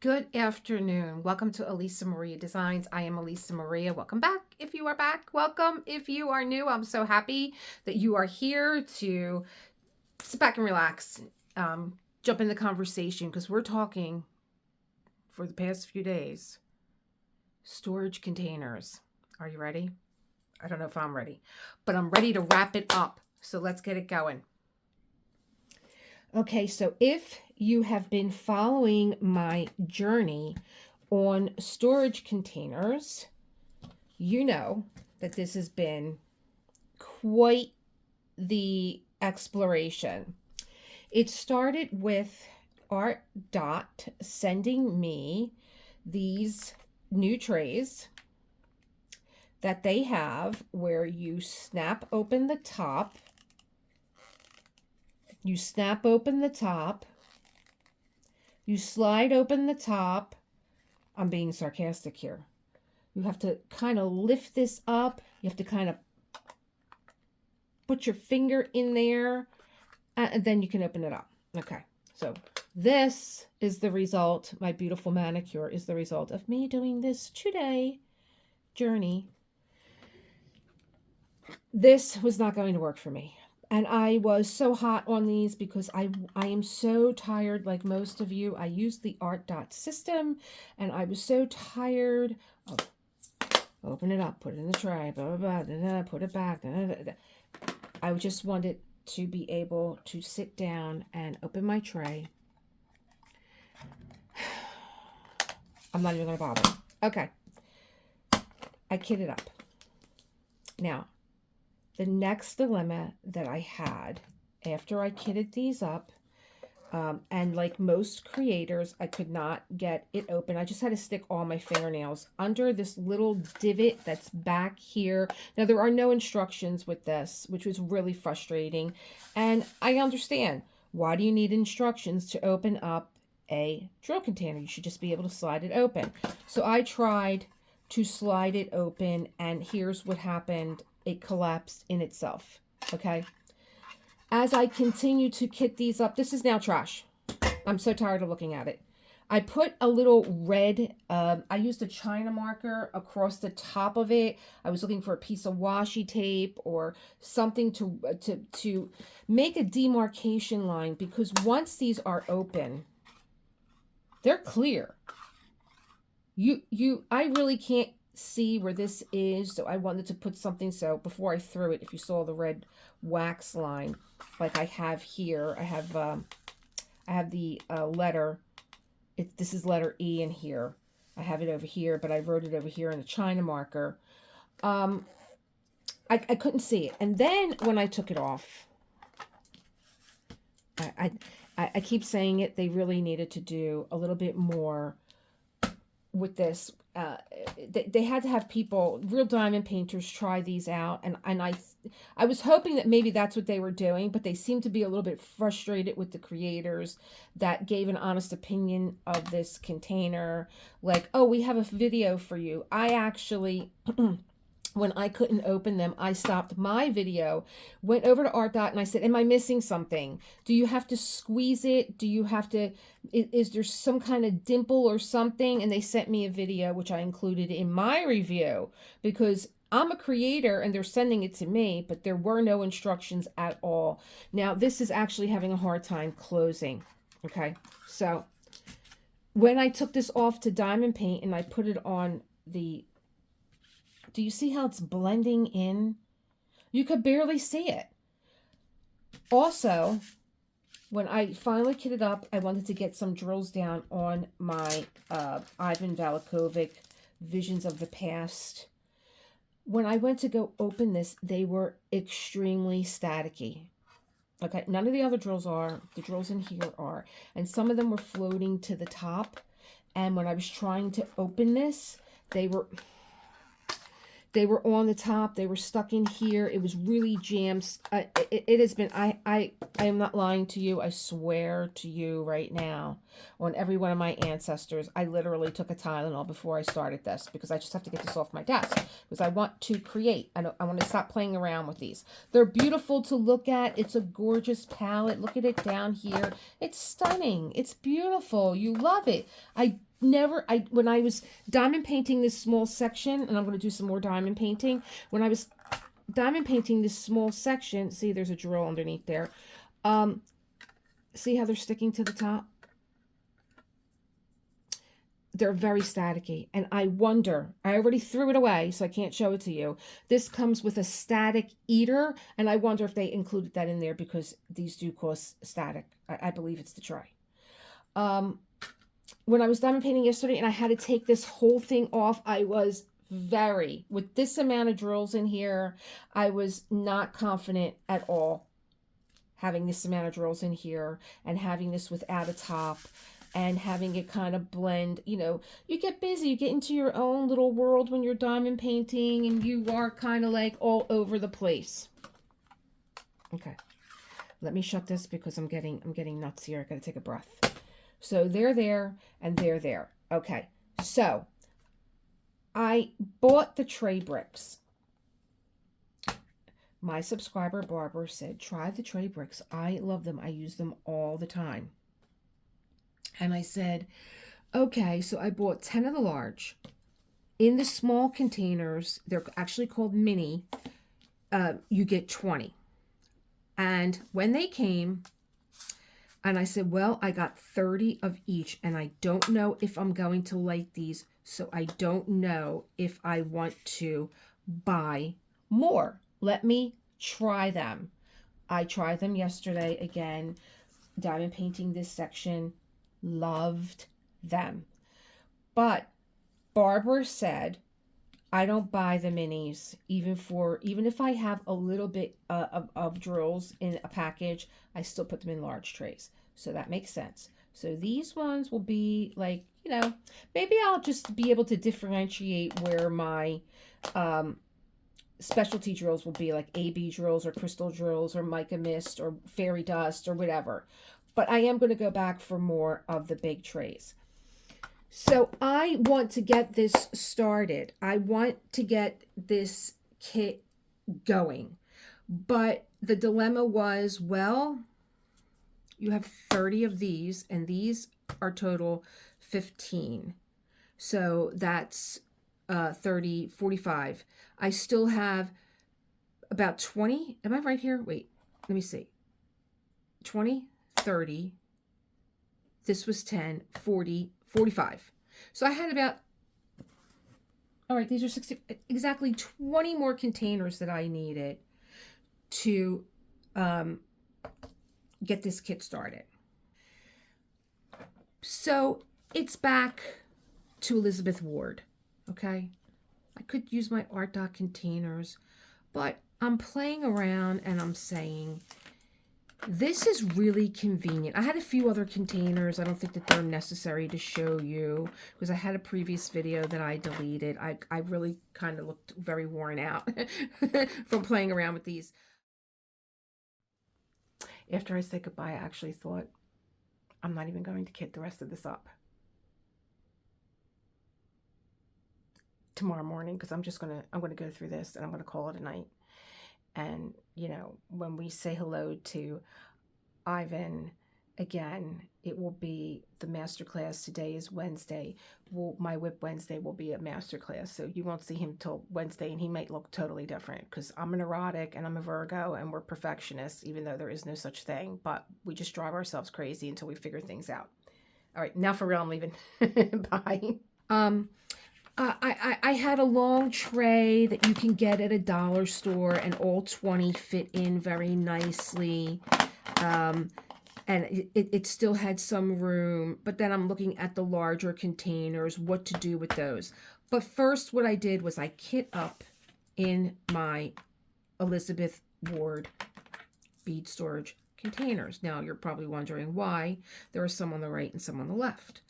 Good afternoon. Welcome to Elisa Maria Designs. I am Elisa Maria. Welcome back. If you are back, welcome. If you are new, I'm so happy that you are here to sit back and relax, jump in the conversation because we're talking for the past few days. Storage containers. Are you ready? I don't know if I'm ready, but I'm ready to wrap it up. So let's get it going. Okay, so if you have been following my journey on storage containers, you know that this has been quite the exploration. It started with ArtDot sending me these new trays that they have where you snap open the top. You snap open the top. You slide open the top. I'm being sarcastic here. You have to kind of lift this up. You have to kind of put your finger in there, and then you can open it up. Okay, so this is the result. My beautiful manicure is the result of me doing this 2-day journey. This was not going to work for me. And I was so hot on these because I am so tired, like most of you. I used the ArtDot system, and I was so tired of open it up, put it in the tray, blah, blah, blah, put it back. I just wanted to be able to sit down and open my tray. I'm not even going to bother. Okay. I kitted up. Now, the next dilemma that I had after I kitted these up, and like most creators, I could not get it open. I just had to stick all my fingernails under this little divot that's back here. Now, there are no instructions with this, which was really frustrating. And I understand. Why do you need instructions to open up a drill container? You should just be able to slide it open. So I tried to slide it open, and here's what happened. It collapsed in itself. Okay. As I continue to kit these up, this is now trash. I'm so tired of looking at it. I put a little red, I used a China marker across the top of it. I was looking for a piece of washi tape or something to make a demarcation line, because once these are open, they're clear. I really can't see where this is, so I wanted to put something, so before I threw it, if you saw the red wax line like I have here, I have the letter, this is letter E in here. I have it over here, but I wrote it over here in a China marker. I couldn't see it, and then when I took it off, I keep saying it, they really needed to do a little bit more with this. They had to have people, real diamond painters, try these out, and I was hoping that maybe that's what they were doing, but they seemed to be a little bit frustrated with the creators that gave an honest opinion of this container, like, oh, we have a video for you. I actually when I couldn't open them, I stopped my video, went over to ArtDot, and I said, am I missing something? Do you have to squeeze it? Do you have to, is there some kind of dimple or something? And they sent me a video, which I included in my review, because I'm a creator and they're sending it to me, but there were no instructions at all. Now, this is actually having a hard time closing. Okay, so when I took this off to diamond paint and I put it on the, do you see how it's blending in? You could barely see it. Also, when I finally kitted up, I wanted to get some drills down on my Ivan Valakovic Visions of the Past. When I went to go open this, they were extremely staticky. Okay, none of the other drills are. The drills in here are. And some of them were floating to the top. And when I was trying to open this, they were on the top. They were stuck in here. It was really jammed. It has been, I am not lying to you. I swear to you right now, on every one of my ancestors, I literally took a Tylenol before I started this, because I just have to get this off my desk, because I want to create. I want to stop playing around with these. They're beautiful to look at. It's a gorgeous palette. Look at it down here. It's stunning. It's beautiful. You love it. when I was diamond painting this small section, and I'm going to do some more diamond painting, when I was diamond painting this small section, see there's a drill underneath there. See how they're sticking to the top? They're very staticky, and I wonder, I already threw it away, so I can't show it to you. This comes with a static eater, and I wonder if they included that in there because these do cause static. I believe it's the tray. When I was diamond painting yesterday and I had to take this whole thing off, I was with this amount of drills in here, I was not confident at all having this amount of drills in here and having this without a top and having it kind of blend. You know, you get busy, you get into your own little world when you're diamond painting, and you are kind of like all over the place. Okay, let me shut this because I'm getting nuts here. I gotta take a breath. So they're there and they're there. Okay, so I bought the Trabricks. My subscriber Barbara said, try the Trabricks. I love them. I use them all the time. And I said, okay, so I bought 10 of the large. In the small containers, they're actually called mini, you get 20. And when they came, and I said, well, I got 30 of each, and I don't know if I'm going to like these, so I don't know if I want to buy more. Let me try them. I tried them yesterday again, diamond painting this section, loved them. But Barbara said, I don't buy the minis, even if I have a little bit of drills in a package, I still put them in large trays. So that makes sense. So these ones will be like, you know, maybe I'll just be able to differentiate where my specialty drills will be, like AB drills or crystal drills or mica mist or fairy dust or whatever. But I am going to go back for more of the big trays. So I want to get this started. I want to get this kit going. But the dilemma was, well, you have 30 of these, and these are total 15. So that's 30, 45. I still have about 20. Am I right here? Wait, let me see. 20, 30. This was 10, 40, 45. So I had about, all right, these are 60, exactly 20 more containers that I needed to get this kit started. So it's back to Elizabeth Ward, okay? I could use my ArtDot containers, but I'm playing around and I'm saying, this is really convenient. I had a few other containers. I don't think that they're necessary to show you because I had a previous video that I deleted. I really kind of looked very worn out from playing around with these. After I said goodbye, I actually thought, I'm not even going to kit the rest of this up tomorrow morning because I'm going to go through this and I'm going to call it a night. And, you know, when we say hello to Ivan again, it will be the masterclass. Today is Wednesday. My Whip Wednesday will be a masterclass. So you won't see him till Wednesday, and he might look totally different because I'm a neurotic and I'm a Virgo and we're perfectionists, even though there is no such thing. But we just drive ourselves crazy until we figure things out. All right, now for real, I'm leaving. Bye. I had a long tray that you can get at a dollar store, and all 20 fit in very nicely. And it still had some room, but then I'm looking at the larger containers, what to do with those. But first, what I did was I kit up in my Elizabeth Ward bead storage containers. Now, you're probably wondering why there are some on the right and some on the left.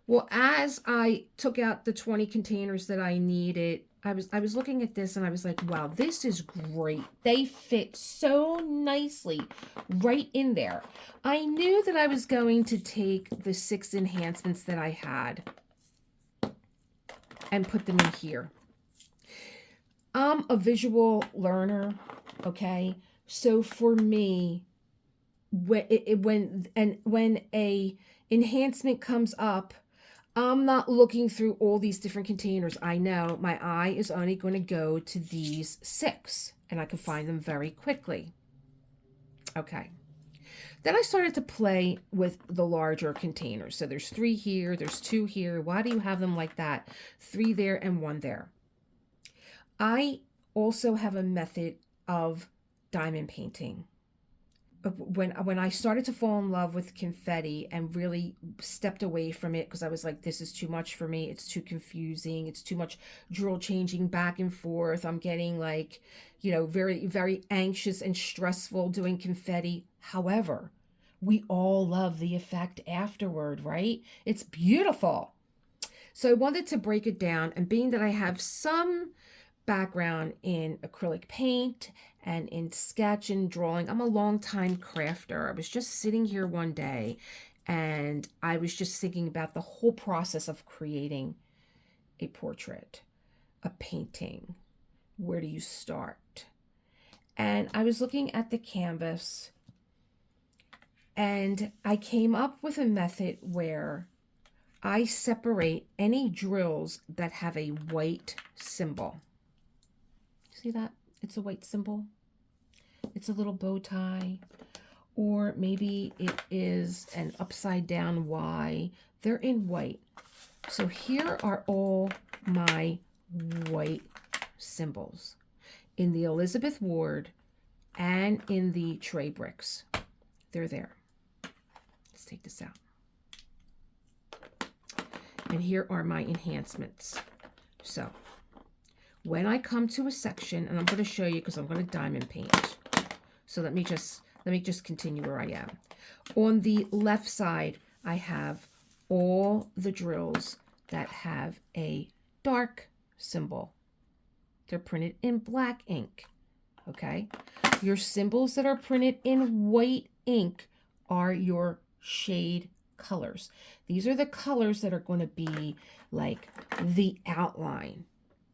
Well, as I took out the 20 containers that I needed, I was looking at this and I was like, wow, this is great. They fit so nicely right in there. I knew that I was going to take the 6 enhancements that I had and put them in here. I'm a visual learner, okay? So for me, when a enhancement comes up, I'm not looking through all these different containers. I know my eye is only going to go to these 6, and I can find them very quickly. Okay. Then I started to play with the larger containers. So there's 3 here, there's 2 here. Why do you have them like that? 3 there and 1 there. I also have a method of diamond painting. When I started to fall in love with confetti and really stepped away from it because I was like, this is too much for me. It's too confusing. It's too much drill changing back and forth. I'm getting like, you know, very, very anxious and stressful doing confetti. However, we all love the effect afterward, right? It's beautiful. So I wanted to break it down, and being that I have some background in acrylic paint and in sketch and drawing. I'm a long-time crafter. I was just sitting here one day and I was just thinking about the whole process of creating a portrait, a painting. Where do you start? And I was looking at the canvas and I came up with a method where I separate any drills that have a white symbol. See that? It's a white symbol. It's a little bow tie. Or maybe it is an upside down Y. They're in white. So here are all my white symbols in the Elizabeth Ward and in the Trabricks. They're there. Let's take this out. And here are my enhancements. So when I come to a section, and I'm going to show you because I'm going to diamond paint. So let me just continue where I am. On the left side, I have all the drills that have a dark symbol. They're printed in black ink. Okay? Your symbols that are printed in white ink are your shade colors. These are the colors that are going to be like the outline.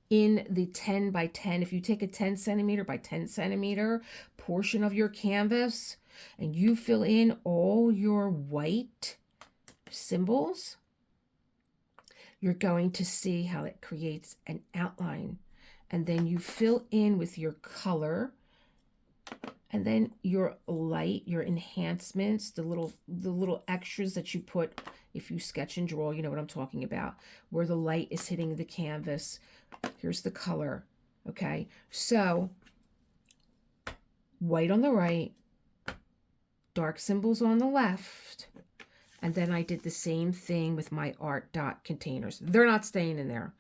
In the 10 by 10, if you take a 10 centimeter by 10 centimeter portion of your canvas and you fill in all your white symbols, you're going to see how it creates an outline. And then you fill in with your color, and then your light, your enhancements, the little extras that you put if you sketch and draw, you know what I'm talking about, where the light is hitting the canvas. Here's the color, okay? So, white on the right, dark symbols on the left, and then I did the same thing with my ArtDot containers. They're not staying in there.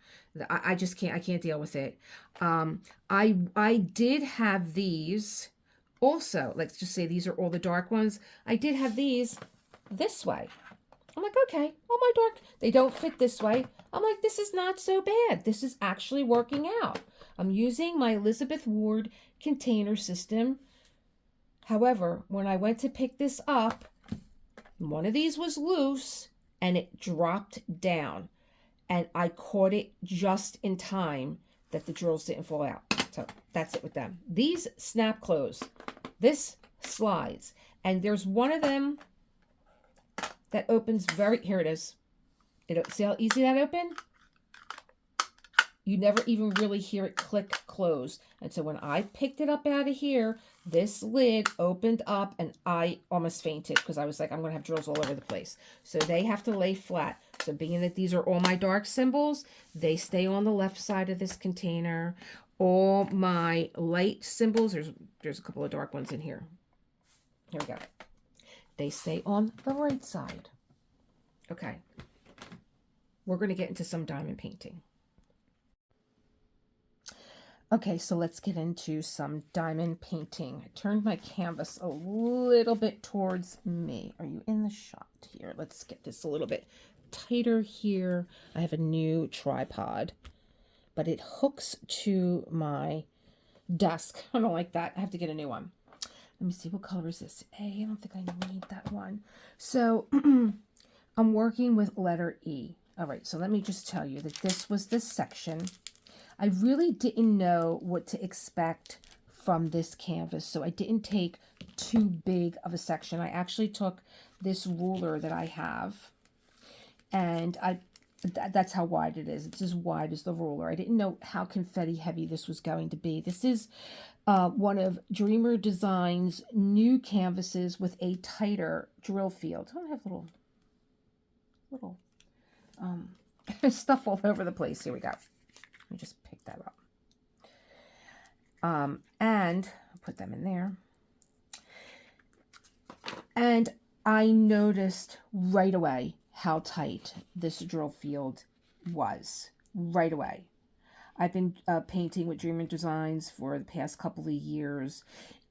I just can't, I can't deal with it. I did have these also, let's just say these are all the dark ones. I did have these this way. I'm like, okay, all my dark, they don't fit this way. I'm like, this is not so bad. This is actually working out. I'm using my Elizabeth Ward container system. However, when I went to pick this up, one of these was loose and it dropped down. And I caught it just in time that the drills didn't fall out. So that's it with them. These snap close. This slides. And there's one of them that opens here it is. See how easy that opened? You never even really hear it click close. And so when I picked it up out of here, this lid opened up and I almost fainted because I was like, I'm going to have drills all over the place. So they have to lay flat. So being that these are all my dark symbols, they stay on the left side of this container. All my light symbols, there's a couple of dark ones in here. Here we go. They stay on the right side. Okay. We're going to get into some diamond painting. Okay, so let's get into some diamond painting. I turned my canvas a little bit towards me. Are you in the shot here? Let's get this a little bit tighter here. I have a new tripod, but it hooks to my desk. I don't like that. I have to get a new one. Let me see, what color is this? I don't think I need that one. So I'm working with letter E. All right, so let me just tell you that this was this section. I really didn't know what to expect from this canvas, so I didn't take too big of a section. I actually took this ruler that I have, and I That's how wide it is. It's as wide as the ruler. I didn't know how confetti heavy this was going to be. This is one of Dreamer Design's new canvases with a tighter drill field. I don't have little stuff all over the place. Here we go. Let me just pick that up. And put them in there. And I noticed right away how tight this drill field was. Right away. I've been painting with Dreamer Designs for the past couple of years,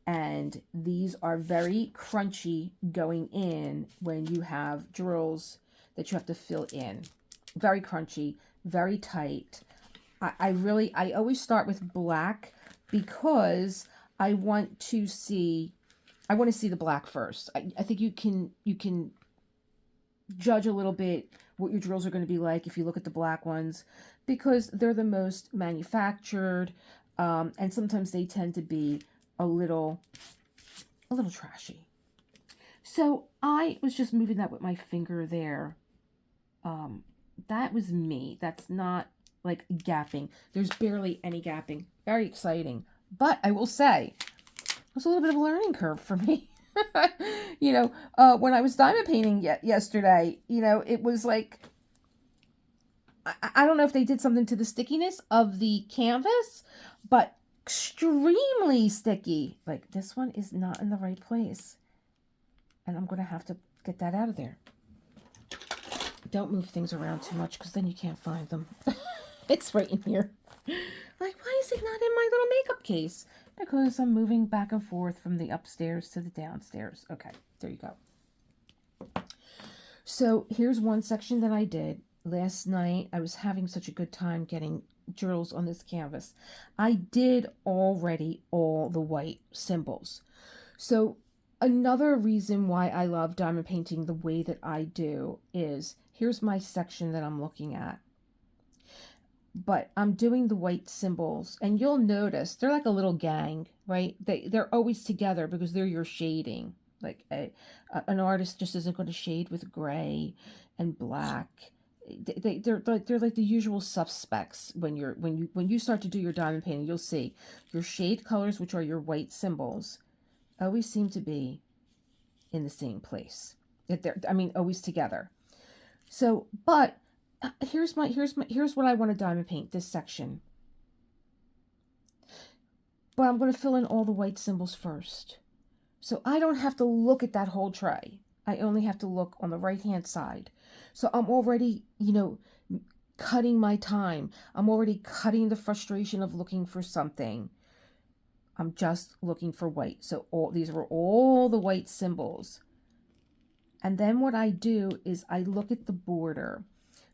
and these are very crunchy going in when you have drills that you have to fill in. Very crunchy, very tight. I always start with black because I want to see the black first. I think you can judge a little bit what your drills are going to be like if you look at the black ones, because they're the most manufactured, and sometimes they tend to be a little trashy. So I was just moving that with my finger there. That was me. That's not like gapping. There's barely any gapping. Very exciting. But I will say, it was a little bit of a learning curve for me. You know, when I was diamond painting yesterday, you know, it was like, I don't know if they did something to the stickiness of the canvas, but extremely sticky. Like, this one is not in the right place. And I'm going to have to get that out of there. Don't move things around too much, because then you can't find them. It's right in here. Like, why is it not in my little makeup case? Because I'm moving back and forth from the upstairs to the downstairs. Okay, there you go. So here's one section that I did. Last night, I was having such a good time getting drills on this canvas. I did already all the white symbols. So another reason why I love diamond painting the way that I do is, here's my section that I'm looking at. But I'm doing the white symbols, and you'll notice they're like a little gang, right? They're always together because they're your shading. Like an artist just isn't going to shade with gray and black. They're like the usual suspects when you start to do your diamond painting. You'll see your shade colors, which are your white symbols, always seem to be in the same place. Always together. So, but here's what I want to diamond paint, this section. But I'm going to fill in all the white symbols first. So I don't have to look at that whole tray. I only have to look on the right-hand side. So I'm already, you know, cutting my time. I'm already cutting the frustration of looking for something. I'm just looking for white. So these were all the white symbols. And then what I do is I look at the border.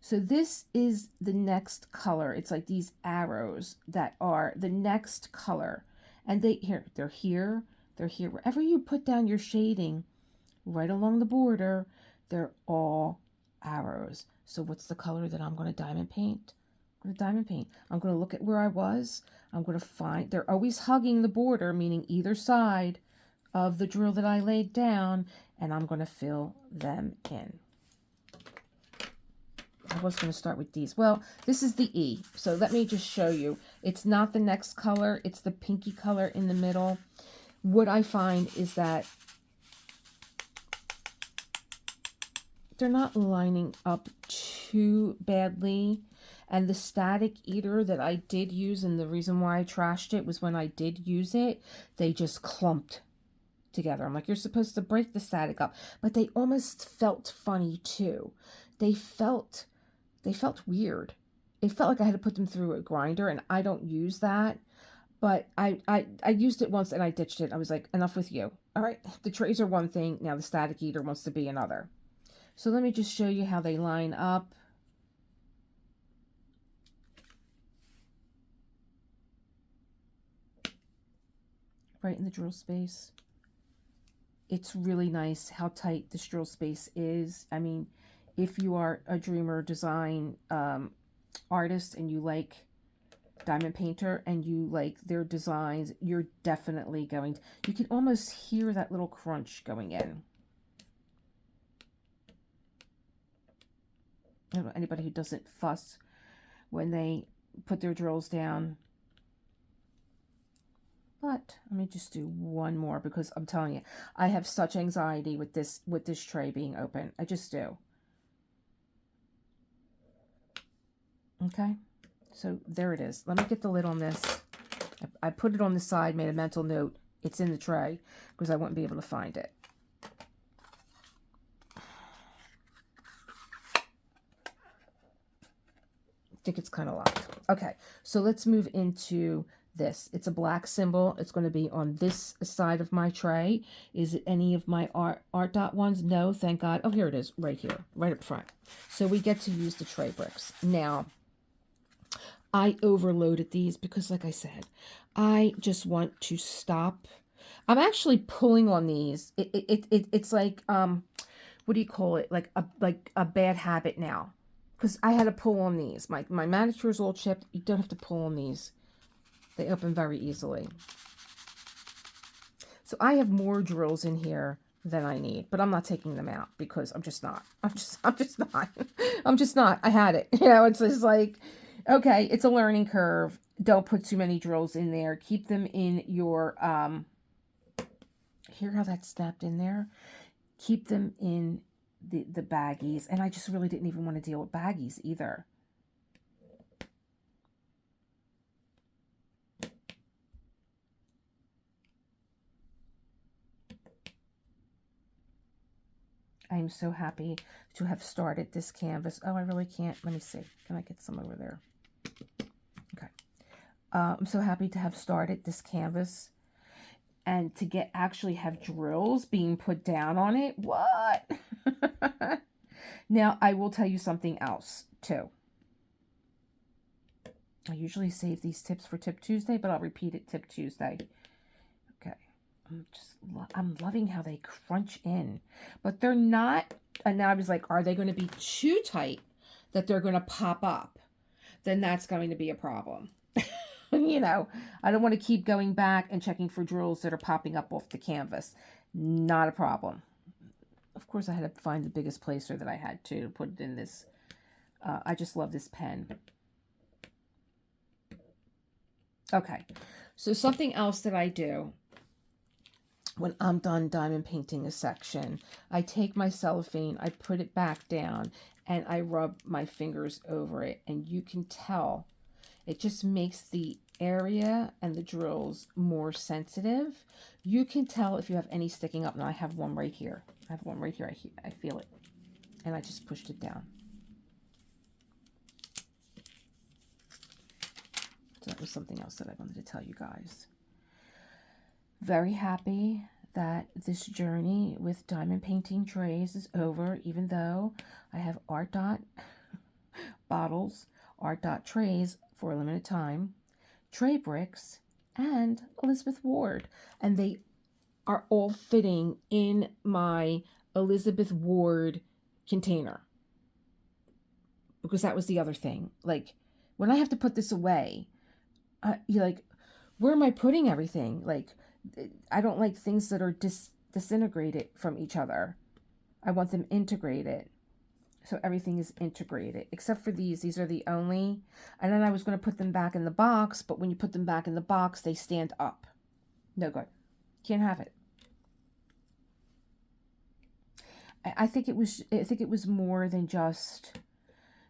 So this is the next color. It's like these arrows that are the next color. And they're here. Wherever you put down your shading, right along the border, they're all arrows. So what's the color that I'm going to diamond paint? I'm going to diamond paint. I'm going to look at where I was. I'm going to find, they're always hugging the border, meaning either side of the drill that I laid down, and I'm going to fill them in. I was going to start with these. Well, this is the E. So let me just show you. It's not the next color. It's the pinky color in the middle. What I find is that they're not lining up too badly. And the static eater that I did use, and the reason why I trashed it was when I did use it, they just clumped together. I'm like, you're supposed to break the static up. But they almost felt funny too. They felt weird. It felt like I had to put them through a grinder, and I don't use that. But I used it once and I ditched it. I was like, enough with you. All right, the trays are one thing. Now the static eater wants to be another. So let me just show you how they line up. Right in the drill space. It's really nice how tight this drill space is. I mean, if you are a Dreamer Design artist and you like diamond painter and you like their designs, you're definitely going to, you can almost hear that little crunch going in. I don't know anybody who doesn't fuss when they put their drills down. But let me just do one more because I'm telling you, I have such anxiety with this tray being open. I just do. Okay, so there it is. Let me get the lid on this. I put it on the side, made a mental note. It's in the tray because I wouldn't be able to find it. I think it's kind of locked. Okay, so let's move into this. It's a black symbol. It's going to be on this side of my tray. Is it any of my ArtDot ones? No, thank God. Oh, here it is, right here, right up front. So we get to use the Trabricks. Now, I overloaded these because, like I said, I just want to stop. I'm actually pulling on these. It's like, what do you call it? Like a bad habit now. Because I had to pull on these. My manicure is all chipped. You don't have to pull on these. They open very easily. So I have more drills in here than I need, but I'm not taking them out because I'm just not. I'm just not. I'm just not. I had it. You know, it's just like, okay, it's a learning curve. Don't put too many drills in there. Keep them in your, hear how that snapped in there? Keep them in the baggies. And I just really didn't even want to deal with baggies either. I am so happy to have started this canvas. Oh, I really can't. Let me see. Can I get some over there? Okay. I'm so happy to have started this canvas and to actually have drills being put down on it. What? Now, I will tell you something else, too. I usually save these tips for Tip Tuesday, but I'll repeat it Tip Tuesday. Okay. I'm loving how they crunch in, but they're not. And now I was like, are they going to be too tight that they're going to pop up? Then that's going to be a problem. You know, I don't want to keep going back and checking for drills that are popping up off the canvas. Not a problem. Of course, I had to find the biggest placer that I had to put it in this. I just love this pen. Okay, so something else that I do when I'm done diamond painting a section, I take my cellophane, I put it back down, and I rub my fingers over it. And you can tell it just makes the area and the drills more sensitive. You can tell if you have any sticking up. Now I have one right here. I have one right here. I feel it. And I just pushed it down. So that was something else that I wanted to tell you guys. Very happy that this journey with diamond painting trays is over, even though I have ArtDot bottles, ArtDot trays for a limited time, Trabricks, and Elizabeth Ward. And they are all fitting in my Elizabeth Ward container. Because that was the other thing. Like, when I have to put this away, you're like, where am I putting everything? Like, I don't like things that are disintegrated from each other. I want them integrated. So everything is integrated, except for these. These are the only. And then I was going to put them back in the box, but when you put them back in the box, they stand up. No good. Can't have it. I think it was more than just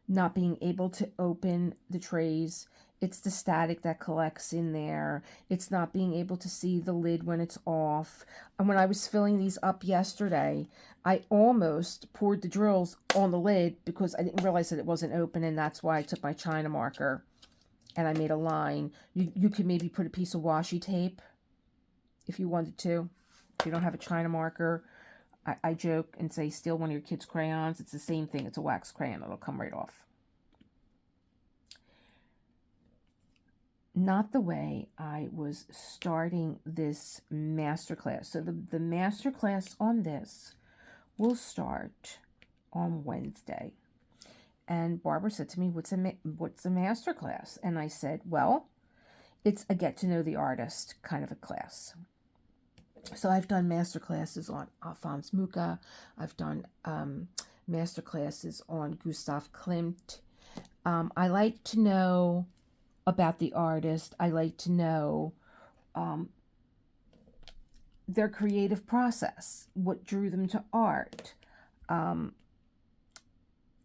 not being able to open the trays. It's the static that collects in there. It's not being able to see the lid when it's off. And when I was filling these up yesterday, I almost poured the drills on the lid because I didn't realize that it wasn't open, and that's why I took my China marker and I made a line. You could maybe put a piece of washi tape if you wanted to. If you don't have a China marker, I joke and say steal one of your kids' crayons. It's the same thing. It's a wax crayon. It'll come right off. Not the way I was starting this masterclass. So the masterclass on this will start on Wednesday. And Barbara said to me, what's a masterclass? And I said, well, it's a get to know the artist kind of a class. So I've done master classes on Alphonse Mucha. I've done masterclasses on Gustav Klimt. I like to know about the artist. I like to know their creative process, what drew them to art.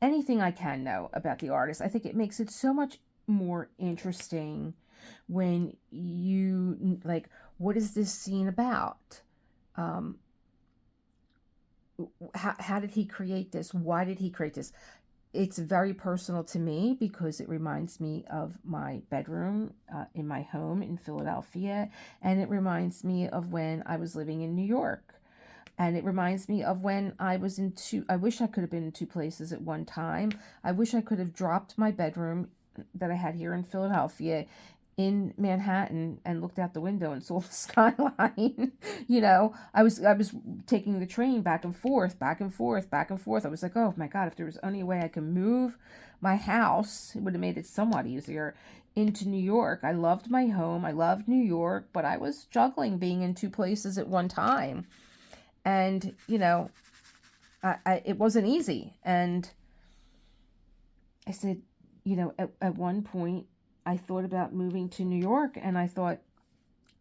Anything I can know about the artist. I think it makes it so much more interesting when you, like, what is this scene about? How did he create this? Why did he create this? It's very personal to me because it reminds me of my bedroom in my home in Philadelphia. And it reminds me of when I was living in New York. And it reminds me of when I was I wish I could have been in two places at one time. I wish I could have dropped my bedroom that I had here in Philadelphia in Manhattan and looked out the window and saw the skyline. You know, I was taking the train back and forth, back and forth, back and forth. I was like, oh my God, if there was only a way I could move my house, it would have made it somewhat easier, into New York. I loved my home. I loved New York, but I was juggling being in two places at one time. And, you know, it wasn't easy. And I said, you know, at one point, I thought about moving to New York, and I thought,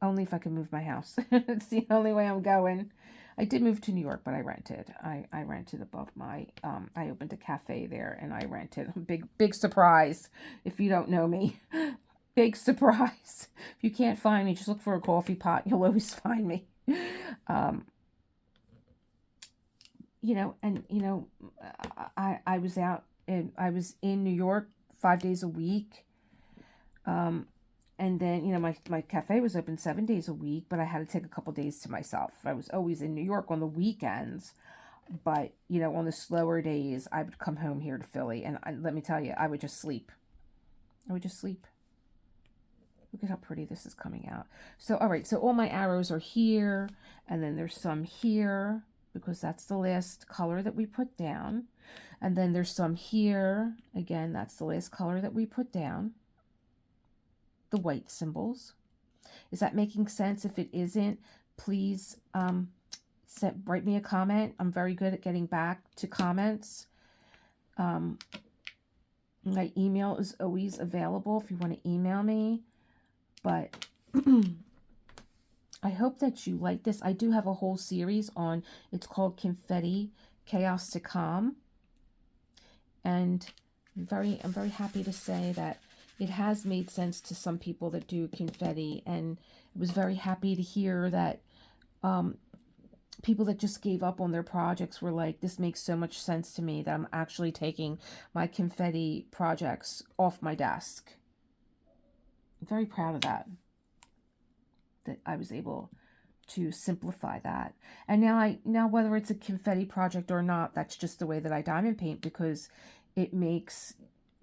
only if I can move my house. It's the only way I'm going. I did move to New York, but I rented. I rented above my, I opened a cafe there, and I rented. Big surprise, if you don't know me. Big surprise. If you can't find me, just look for a coffee pot. You'll always find me. You know, and, you know, I was out, I was in New York 5 days a week. And then, you know, my cafe was open 7 days a week, but I had to take a couple days to myself. I was always in New York on the weekends, but, you know, on the slower days, I would come home here to Philly, and let me tell you, I would just sleep. I would just sleep. Look at how pretty this is coming out. So, all right, so all my arrows are here, and then there's some here, because that's the last color that we put down. And then there's some here. Again, that's the last color that we put down. The white symbols. Is that making sense? If it isn't, please write me a comment. I'm very good at getting back to comments. My email is always available if you want to email me. But I hope that you like this. I do have a whole series on, it's called Confetti Chaos to Calm. And I'm very happy to say that it has made sense to some people that do confetti, and I was very happy to hear that people that just gave up on their projects were like, this makes so much sense to me that I'm actually taking my confetti projects off my desk. I'm very proud of that I was able to simplify that. And now whether it's a confetti project or not, that's just the way that I diamond paint, because it makes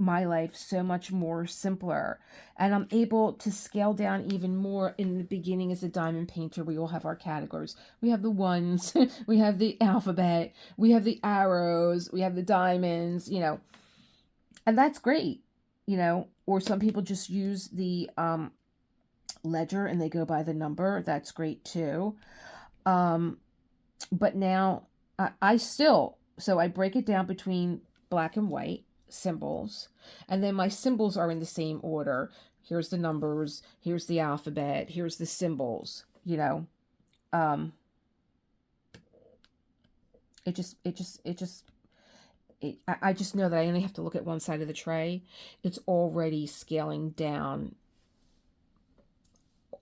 my life so much more simpler, and I'm able to scale down even more. In the beginning, as a diamond painter, we all have our categories. We have the ones, we have the alphabet, we have the arrows, we have the diamonds, you know, and that's great, you know. Or some people just use the ledger and they go by the number. That's great too. But now I still, so I break it down between black and white symbols, and then my symbols are in the same order. Here's the numbers, here's the alphabet, here's the symbols, you know. I just know that I only have to look at one side of the tray. It's already scaling down.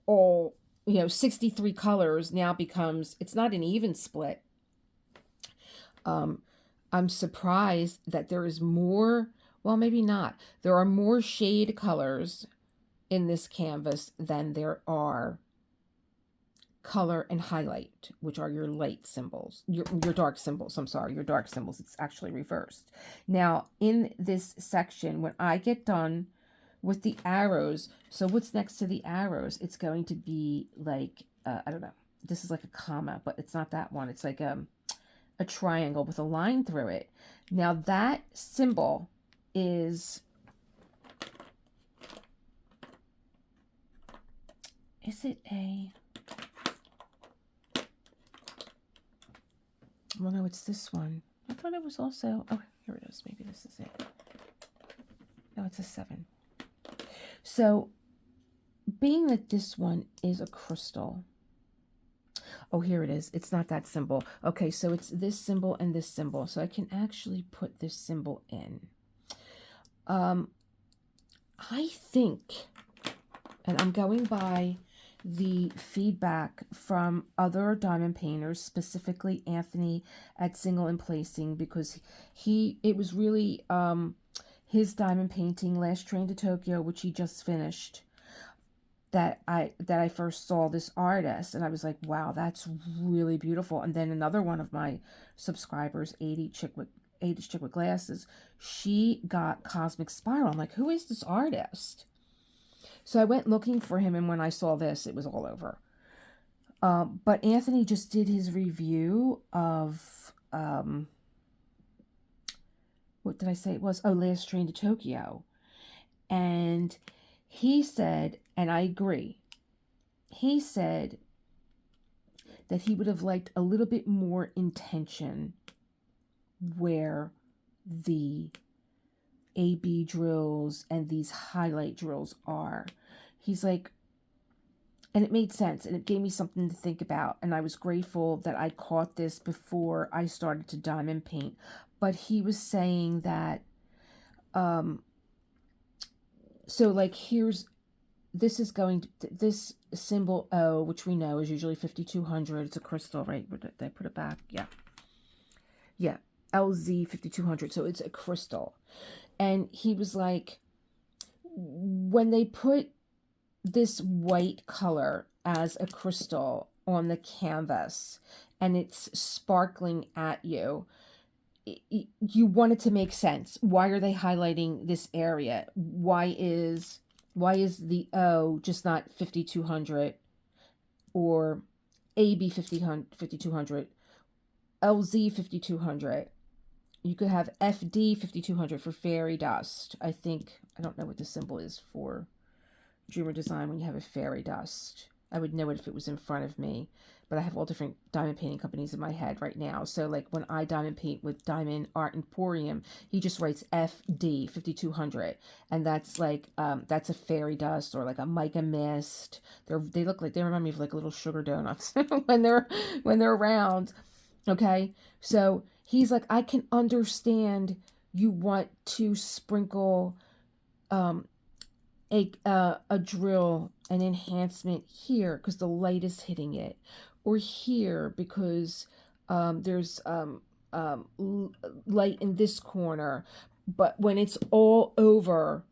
All, you know, 63 colors now becomes, it's not an even split. I'm surprised that there is more, well, maybe not. There are more shade colors in this canvas than there are color and highlight, which are your light symbols, your dark symbols. I'm sorry, your dark symbols. It's actually reversed. Now, in this section, when I get done with the arrows, so what's next to the arrows? It's going to be like, I don't know. This is like a comma, but it's not that one. It's like a triangle with a line through it. Now that symbol is it a, well, no, it's this one. I thought it was also, oh, here it is. Maybe this is it. No, it's a 7. So, being that this one is a crystal, oh, here it is. It's not that symbol. Okay, so it's this symbol and this symbol. So I can actually put this symbol in. I think, and I'm going by the feedback from other diamond painters, specifically Anthony at Single and Placing, because it was really his diamond painting, Last Train to Tokyo, which he just finished, that I first saw this artist, and I was like, wow, that's really beautiful. And then another one of my subscribers, 80 chick with glasses, she got Cosmic Spiral. I'm like, who is this artist? So I went looking for him, and when I saw this, it was all over. But Anthony just did his review of what did I say it was? Oh, Last Train to Tokyo. And he said, and I agree, he said that he would have liked a little bit more intention where the AB drills and these highlight drills are. He's like, and it made sense, and it gave me something to think about, and I was grateful that I caught this before I started to diamond paint. But he was saying that, so like this is going to, this symbol O, which we know is usually 5200. It's a crystal, right? Did I put it back? Yeah. Yeah. LZ 5200. So it's a crystal. And he was like, when they put this white color as a crystal on the canvas and it's sparkling at you, you want it to make sense. Why are they highlighting this area? Why is the O just not 5200 or AB 5200, LZ 5200? You could have FD 5200 for fairy dust. I don't know what the symbol is for Dreamer Design when you have a fairy dust. I would know it if it was in front of me, but I have all different diamond painting companies in my head right now. So like when I diamond paint with Diamond Art Emporium, he just writes FD 5200, and that's like that's a fairy dust or like a mica mist. They look like, they remind me of like little sugar donuts when they're round. Okay, so he's like, I can understand you want to sprinkle a drill, an enhancement here because the light is hitting it, or here because there's light in this corner. But when it's all over,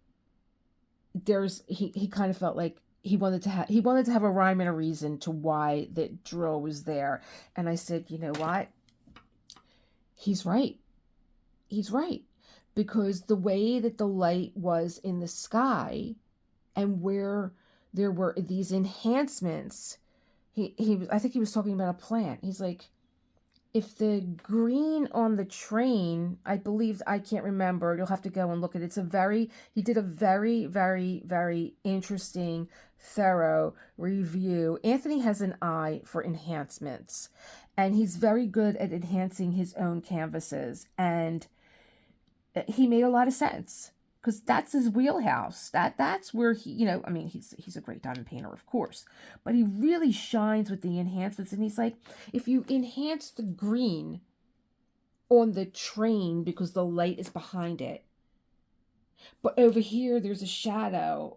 he kind of felt like he wanted to have a rhyme and a reason to why the drill was there. And I said, you know what? He's right. Because the way that the light was in the sky and where there were these enhancements, I think he was talking about a plant. He's like, if the green on the train, I can't remember, you'll have to go and look at it. He did a very, very, very interesting, thorough review. Anthony has an eye for enhancements, and he's very good at enhancing his own canvases. And he made a lot of sense because that's his wheelhouse. That's where he's a great diamond painter, of course, but he really shines with the enhancements. And he's like, if you enhance the green on the train because the light is behind it, but over here there's a shadow,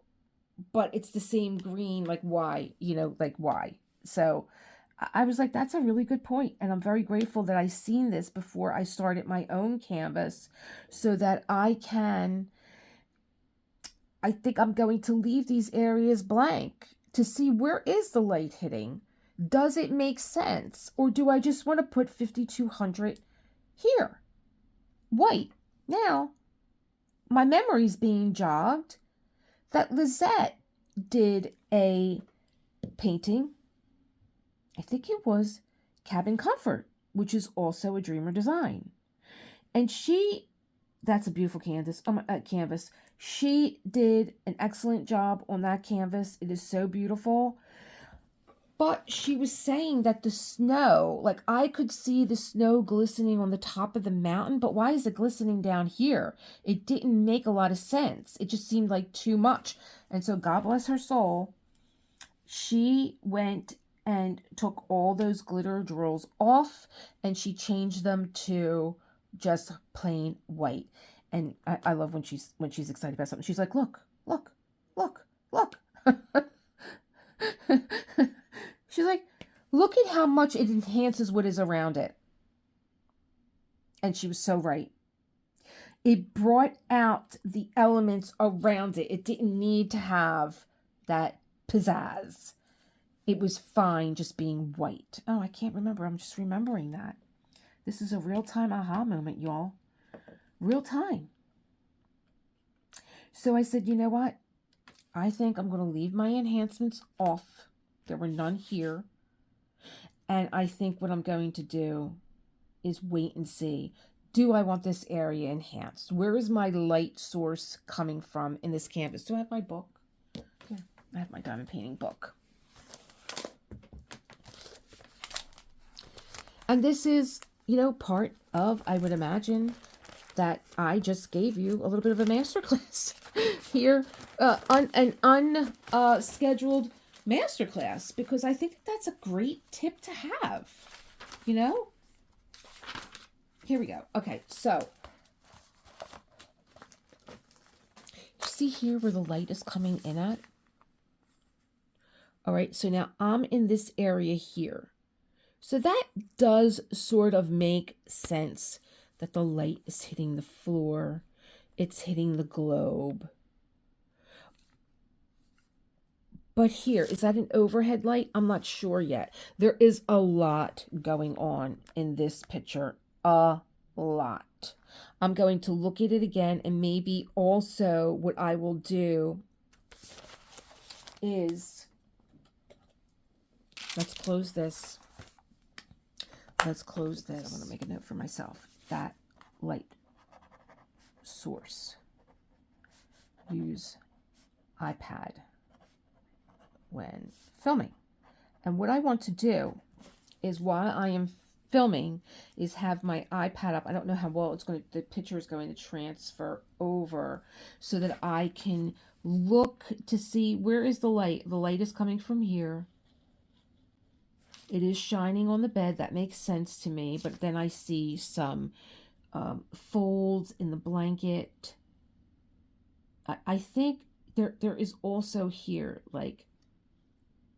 but it's the same green, like why? Why? So I was like, that's a really good point. And I'm very grateful that I seen this before I started my own canvas so that I think I'm going to leave these areas blank to see where is the light hitting. Does it make sense? Or do I just want to put 5200 here? White. Now, my memory's being jogged that Lizette did a painting, I think it was Cabin Comfort, which is also a Dreamer Design. And that's a beautiful canvas. She did an excellent job on that canvas. It is so beautiful. But she was saying that the snow, like I could see the snow glistening on the top of the mountain, but why is it glistening down here? It didn't make a lot of sense. It just seemed like too much. And so God bless her soul, she went and took all those glitter drills off and she changed them to just plain white. And I love when she's excited about something. She's like, look, look, look, look. She's like, look at how much it enhances what is around it. And she was so right. It brought out the elements around it. It didn't need to have that pizzazz. It was fine just being white. Oh, I can't remember. I'm just remembering that. This is a real-time aha moment, y'all. Real time. So I said, you know what? I think I'm going to leave my enhancements off. There were none here. And I think what I'm going to do is wait and see. Do I want this area enhanced? Where is my light source coming from in this canvas? Do I have my book? Yeah, I have my diamond painting book. And this is, you know, part of, I would imagine, that I just gave you a little bit of a masterclass here, an unscheduled masterclass, because I think that's a great tip to have, you know? Here we go. Okay, so see here where the light is coming in at? All right, so now I'm in this area here. So that does sort of make sense that the light is hitting the floor. It's hitting the globe. But here, is that an overhead light? I'm not sure yet. There is a lot going on in this picture. A lot. I'm going to look at it again, and maybe also what I will do is, let's close this. Let's close this. I'm going to make a note for myself. That light source. Use iPad when filming. And what I want to do is, while I am filming, is have my iPad up. I don't know how well the picture is going to transfer over, so that I can look to see where is the light. The light is coming from here. It is shining on the bed. That makes sense to me. But then I see some folds in the blanket. I think there is also here, like,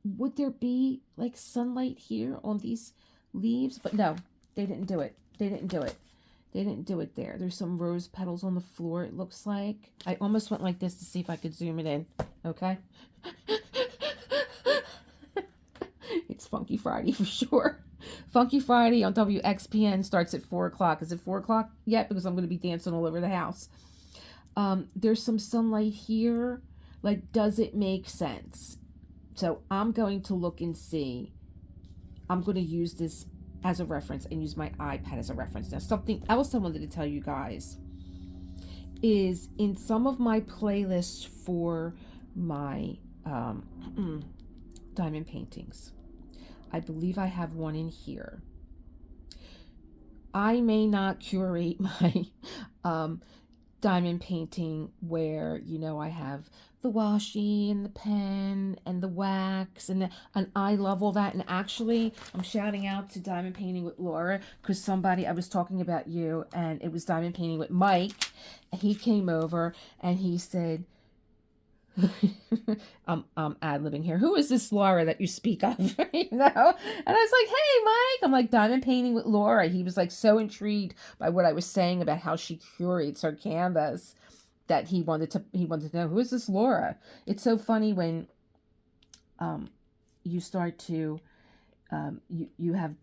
would there be like sunlight here on these leaves? But no, they didn't do it. They didn't do it. They didn't do it there. There's some rose petals on the floor, it looks like. I almost went like this to see if I could zoom it in. Okay. It's Funky Friday for sure. Funky Friday on WXPN starts at 4 o'clock. Is it 4 o'clock yet? Because I'm going to be dancing all over the house. There's some sunlight here. Like, does it make sense? So I'm going to look and see. I'm going to use this as a reference and use my iPad as a reference. Now, something else I wanted to tell you guys is, in some of my playlists for my diamond paintings, I believe I have one in here. I may not curate my diamond painting where, you know, I have the washi and the pen and the wax and I love all that. And actually, I'm shouting out to Diamond Painting with Laura, because I was talking about you, and it was Diamond Painting with Mike. And he came over and he said, I'm ad-libbing here. Who is this Laura that you speak of? You know? And I was like, hey, Mike. I'm like, Diamond Painting with Laura. He was like so intrigued by what I was saying about how she curates her canvas, that he wanted to know, who is this Laura? It's so funny when you start to you have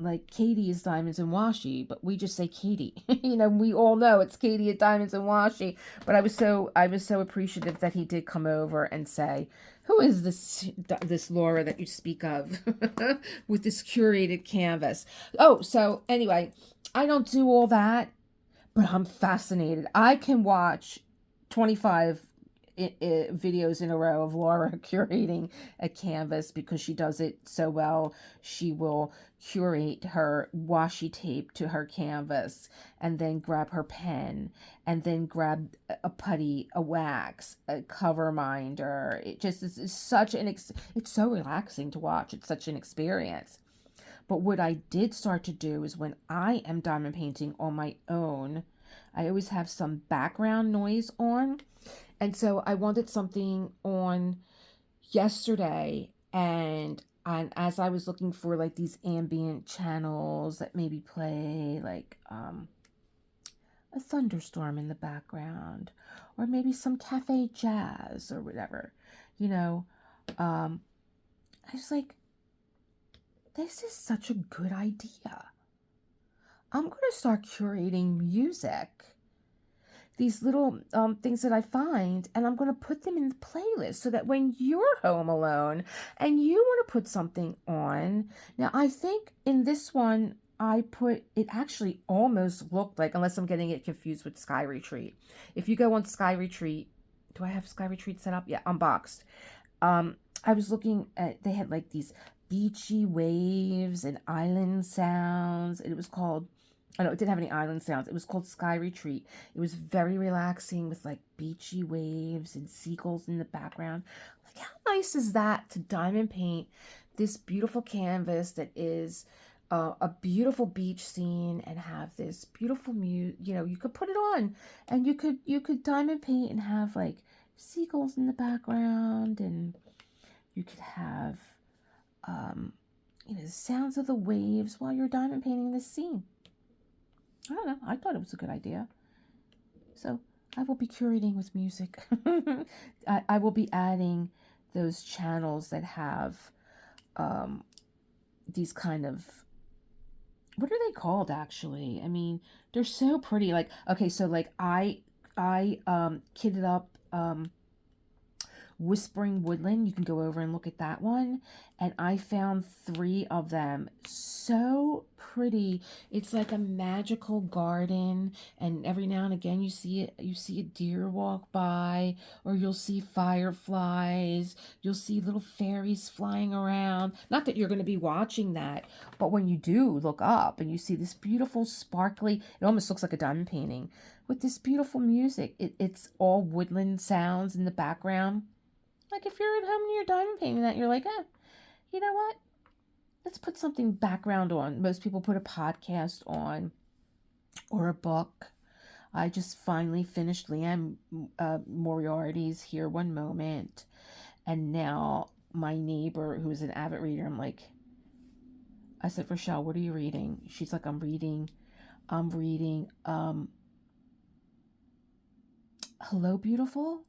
like Katie is Diamonds and Washi, but we just say Katie. You know, we all know it's Katie at Diamonds and Washi. But I was so appreciative that he did come over and say, who is this Laura that you speak of with this curated canvas? Oh, so anyway, I don't do all that, but I'm fascinated. I can watch 25 videos in a row of Laura curating a canvas because she does it so well. She will curate her washi tape to her canvas and then grab her pen and then grab a putty, a wax, a cover minder. It just is such an, it's so relaxing to watch. It's such an experience. But what I did start to do is when I am diamond painting on my own, I always have some background noise on. And so I wanted something on yesterday, and as I was looking for like these ambient channels that maybe play like a thunderstorm in the background, or maybe some cafe jazz or whatever, you know, I was like, this is such a good idea. I'm going to start curating music, these little things that I find, and I'm going to put them in the playlist so that when you're home alone and you want to put something on. Now, I think in this one, I put, it actually almost looked like, unless I'm getting it confused with Sky Retreat. If you go on Sky Retreat, do I have Sky Retreat set up? Yeah, unboxed. I was looking at, they had like these beachy waves and island sounds. It was called, I know it didn't have any island sounds. It was called Sky Retreat. It was very relaxing with like beachy waves and seagulls in the background. Like, how nice is that to diamond paint this beautiful canvas that is a beautiful beach scene and have this beautiful you know, you could put it on and you could diamond paint and have like seagulls in the background, and you could have you know, the sounds of the waves while you're diamond painting this scene. I don't know. I thought it was a good idea. So I will be curating with music. I will be adding those channels that have these kind of, what are they called actually? I mean, they're so pretty. Like, okay, so like I kitted up Whispering Woodland. You can go over and look at that one, and I found 3 of them. So pretty. It's like a magical garden, and every now and again you see a deer walk by, or you'll see fireflies, you'll see little fairies flying around. Not that you're going to be watching that, but when you do look up and you see this beautiful sparkly, it almost looks like a diamond painting with this beautiful music. It's all woodland sounds in the background. Like if you're at home and you're diamond painting that, you're like, you know what? Let's put something background on. Most people put a podcast on or a book. I just finally finished Leanne Moriarty's Here One Moment. And now my neighbor, who is an avid reader, I said, Rochelle, what are you reading? She's like, I'm reading Hello, Beautiful.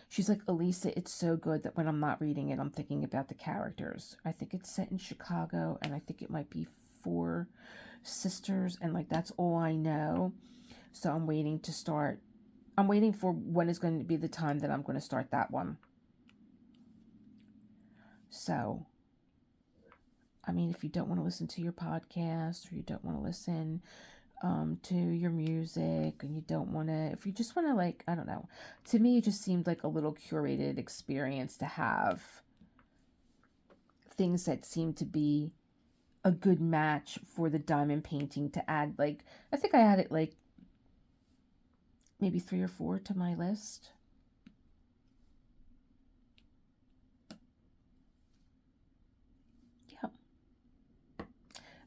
She's like, Elisa, it's so good that when I'm not reading it, I'm thinking about the characters. I think it's set in Chicago, and I think it might be 4 sisters, and like that's all I know. So I'm waiting for when is going to be the time that I'm going to start that one. So, I mean, if you don't want to listen to your podcast, or you don't want to listen to your music, and you don't want to, if you just want to, like, I don't know, to me it just seemed like a little curated experience to have things that seem to be a good match for the diamond painting to add. Like, I think I added like maybe 3 or 4 to my list.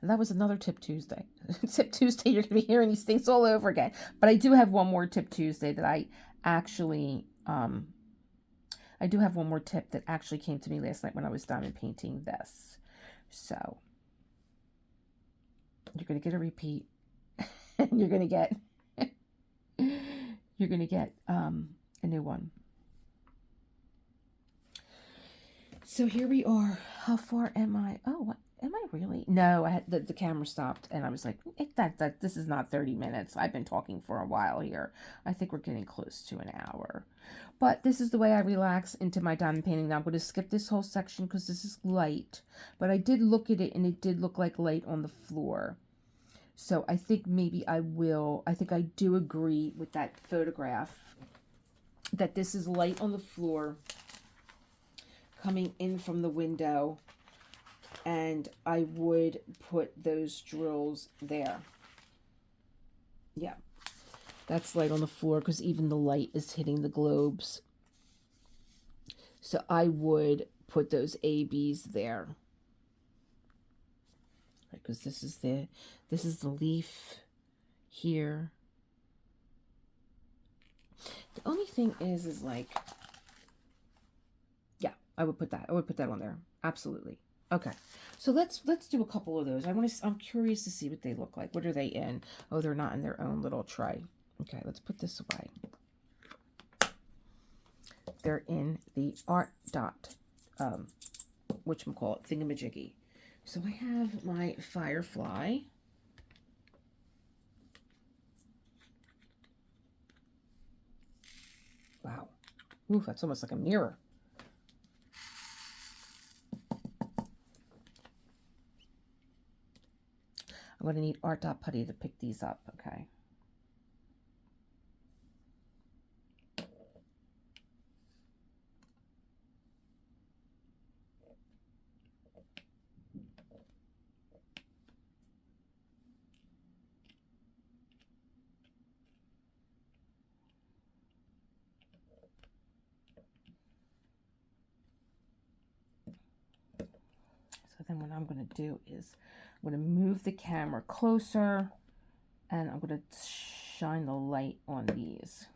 And that was another Tip Tuesday. Tip Tuesday, you're going to be hearing these things all over again. But I do have one more Tip Tuesday that I actually, I do have one more tip that actually came to me last night when I was diamond painting this. So, you're going to get a repeat. You're going to get a new one. So here we are. How far am I? Oh, what? Am I really? No, I had the camera stopped, and I was like, this is not 30 minutes. I've been talking for a while here. I think we're getting close to an hour. But this is the way I relax into my diamond painting. Now I'm going to skip this whole section because this is light. But I did look at it, and it did look like light on the floor. So I think maybe I think I do agree with that photograph that this is light on the floor coming in from the window, and I would put those drills there. Yeah, that's light on the floor because even the light is hitting the globes. So I would put those ABs there. Because this is the leaf here. The only thing is like, yeah, I would put that on there. Absolutely. Okay. So let's do a couple of those. I'm curious to see what they look like. What are they in? Oh, they're not in their own little tray. Okay, let's put this away. They're in the ArtDot whatchamacallit, thingamajiggy. So I have my firefly. Wow. Ooh, that's almost like a mirror. I'm going to need ArtDot putty to pick these up, okay? So then what I'm going to do is I'm going to move the camera closer, and I'm going to shine the light on these.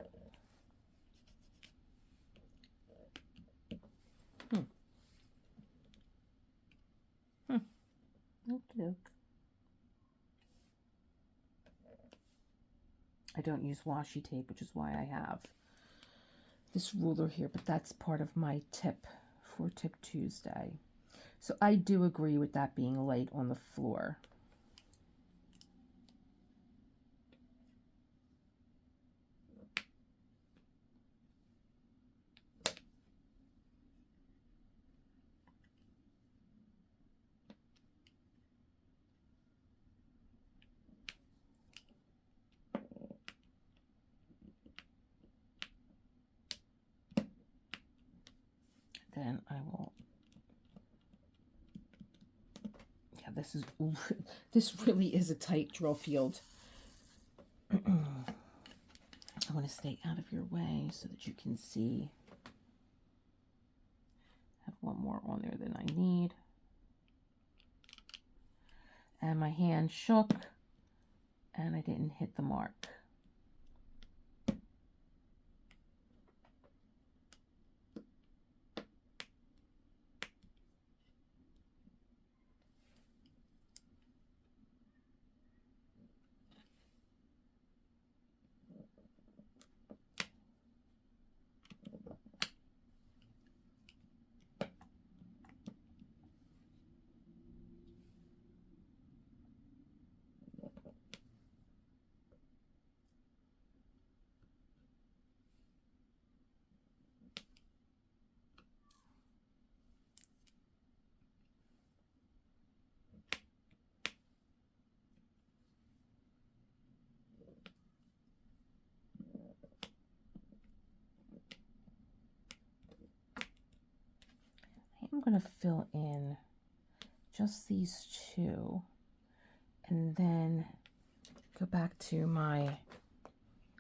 Okay. I don't use washi tape, which is why I have this ruler here, but that's part of my tip for Tip Tuesday. So I do agree with that being light on the floor. Then I will, yeah, this really is a tight drill field. I want to stay out of your way so that you can see. Have one more on there than I need. And my hand shook and I didn't hit the mark. I'm going to fill in just these two and then go back to my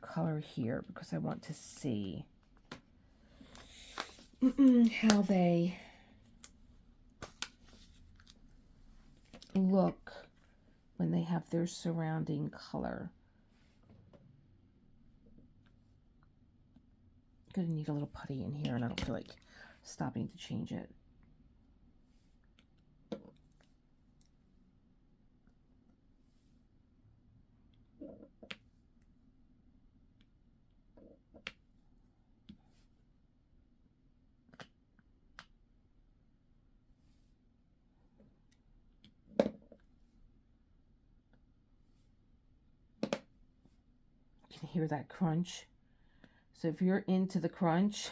color here because I want to see how they look when they have their surrounding color. I'm gonna need a little putty in here and I don't feel like stopping to change it. You can hear that crunch. So if you're into the crunch,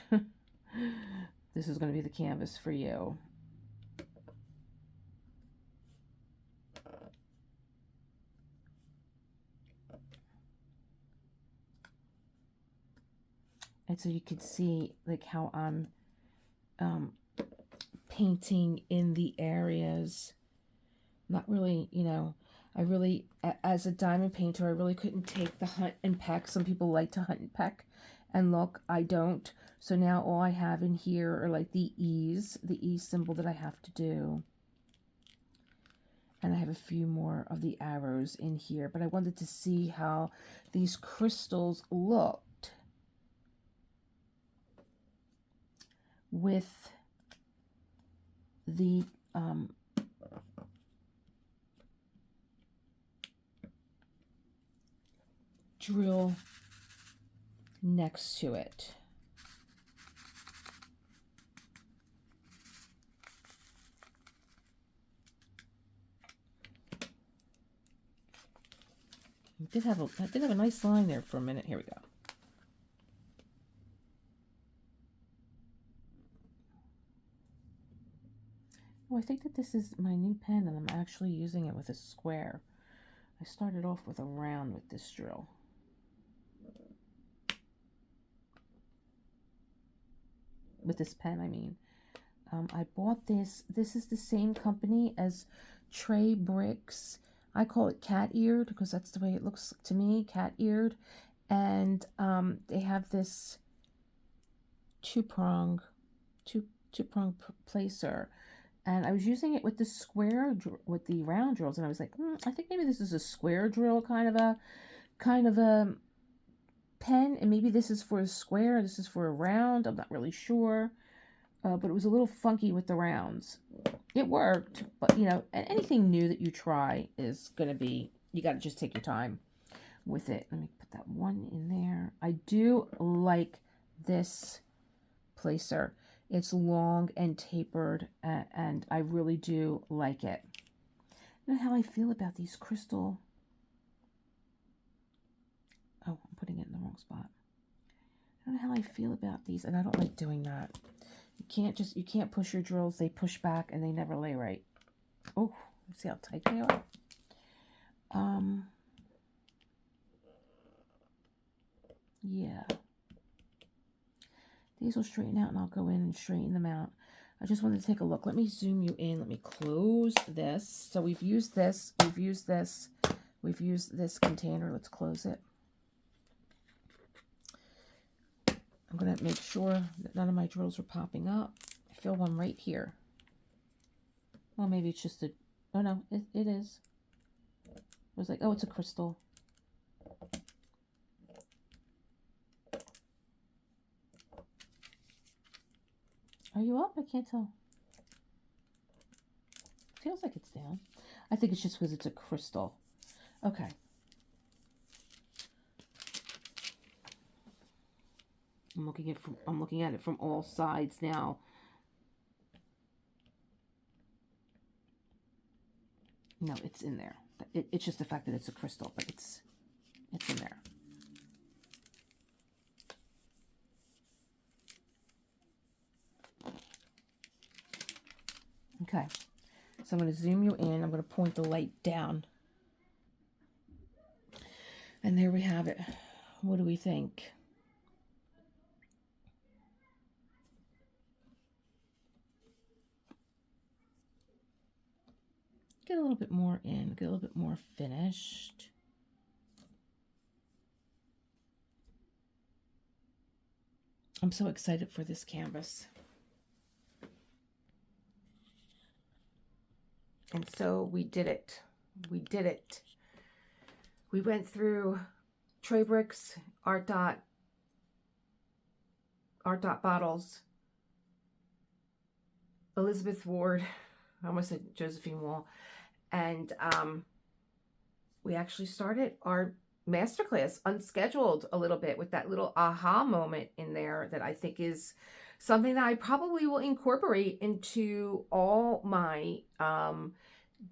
this is going to be the canvas for you. And so you could see like how I'm painting in the areas. Not really, you know, I really, as a diamond painter, I really couldn't take the hunt and peck. Some people like to hunt and peck. And look, I don't. So now all I have in here are like the E symbol that I have to do. And I have a few more of the arrows in here. But I wanted to see how these crystals looked with the drill next to it. I did have a nice line there for a minute. Here we go. Oh, I think that this is my new pen and I'm actually using it with a square. I started off with a round with this drill. With this pen, I mean. I bought this. This is the same company as Trabrick's. I call it cat-eared because that's the way it looks to me, cat-eared. And they have this two-prong placer. And I was using it with the square, with the round drills, and I was like, I think maybe this is a square drill kind of a pen, and maybe this is for a square, this is for a round. I'm not really sure, but it was a little funky with the rounds. It worked, but you know, anything new that you try is gonna be, you got to just take your time with it. Let me put that one in there. I do like this placer. It's long and tapered, and I really do like it. I don't know how I feel about these crystal. Oh, I'm putting it in the wrong spot. I don't know how I feel about these, and I don't like doing that. You can't push your drills. They push back, and they never lay right. Oh, see how tight they are? Yeah. These will straighten out, and I'll go in and straighten them out. I just wanted to take a look. Let me zoom you in. Let me close this. So we've used this. We've used this. We've used this container. Let's close it. I'm going to make sure that none of my drills are popping up. I feel one right here. Well, maybe it's just a... Oh, no, it is. I was like, oh, it's a crystal. Are you up? I can't tell. Feels like it's down. I think it's just because it's a crystal. Okay. I'm looking at it from all sides now. No, it's in there. It's just the fact that it's a crystal, but it's in there. Okay, so I'm going to zoom you in. I'm going to point the light down. And there we have it. What do we think? Get a little bit more in, get a little bit more finished. I'm so excited for this canvas. And so we did it. We did it. We went through Trabrick's, ArtDot bottles, Elizabeth Ward, I almost said Josephine Wall, and we actually started our masterclass unscheduled a little bit with that little aha moment in there that I think is something that I probably will incorporate into all my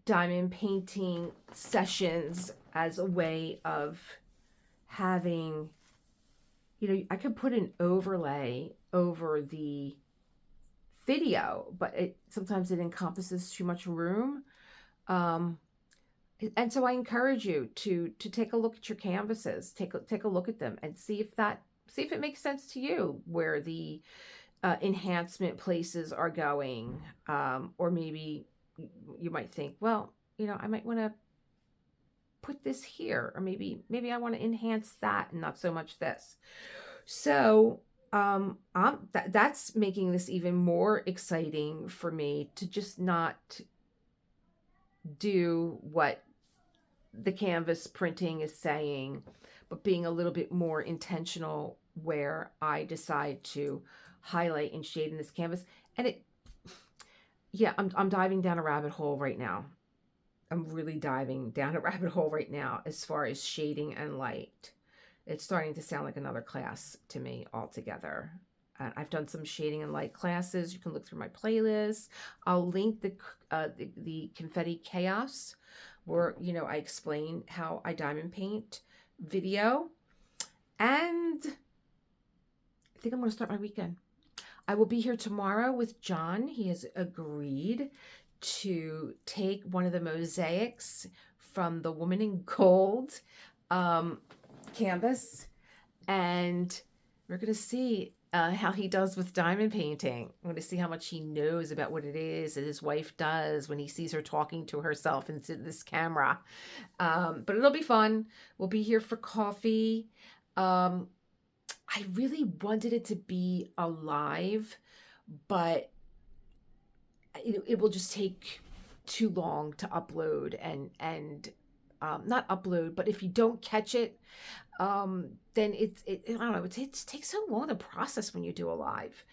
diamond painting sessions as a way of having, you know, I could put an overlay over the video, but sometimes it encompasses too much room. And so I encourage you to take a look at your canvases, take a look at them and see if that see if it makes sense to you where the enhancement places are going. Or maybe you might think, well, you know, I might want to put this here, or maybe I want to enhance that and not so much this. So that's making this even more exciting for me to just not do what the canvas printing is saying, but being a little bit more intentional where I decide to highlight and shade in this canvas. And yeah, I'm diving down a rabbit hole right now. I'm really diving down a rabbit hole right now as far as shading and light. It's starting to sound like another class to me altogether. I've done some shading and light classes. You can look through my playlist. I'll link the Confetti Chaos, where, you know, I explain how I diamond paint video. And I think I'm going to start my weekend. I will be here tomorrow with John. He has agreed to take one of the mosaics from the Woman in Gold canvas, and we're going to see how he does with diamond painting. I'm going to see how much he knows about what it is that his wife does when he sees her talking to herself into this camera. But it'll be fun. We'll be here for coffee. I really wanted it to be alive, but it will just take too long to upload and not upload, but if you don't catch it, then I don't know, it takes so long to process when you do a live.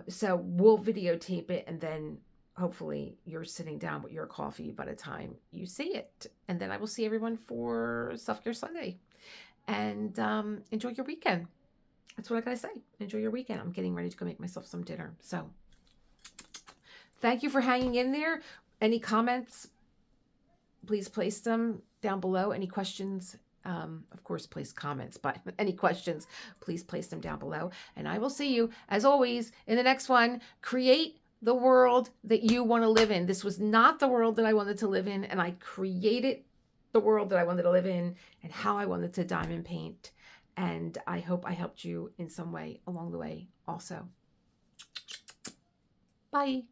So we'll videotape it, and then hopefully you're sitting down with your coffee by the time you see it. And then I will see everyone for Self-Care Sunday. And enjoy your weekend. That's what I gotta say. Enjoy your weekend. I'm getting ready to go make myself some dinner. So thank you for hanging in there. Any comments, please place them down below. Any questions, of course, place comments, but any questions, please place them down below. And I will see you, as always, in the next one. Create the world that you want to live in. This was not the world that I wanted to live in, and I created the world that I wanted to live in and how I wanted to diamond paint. And I hope I helped you in some way along the way also. Bye.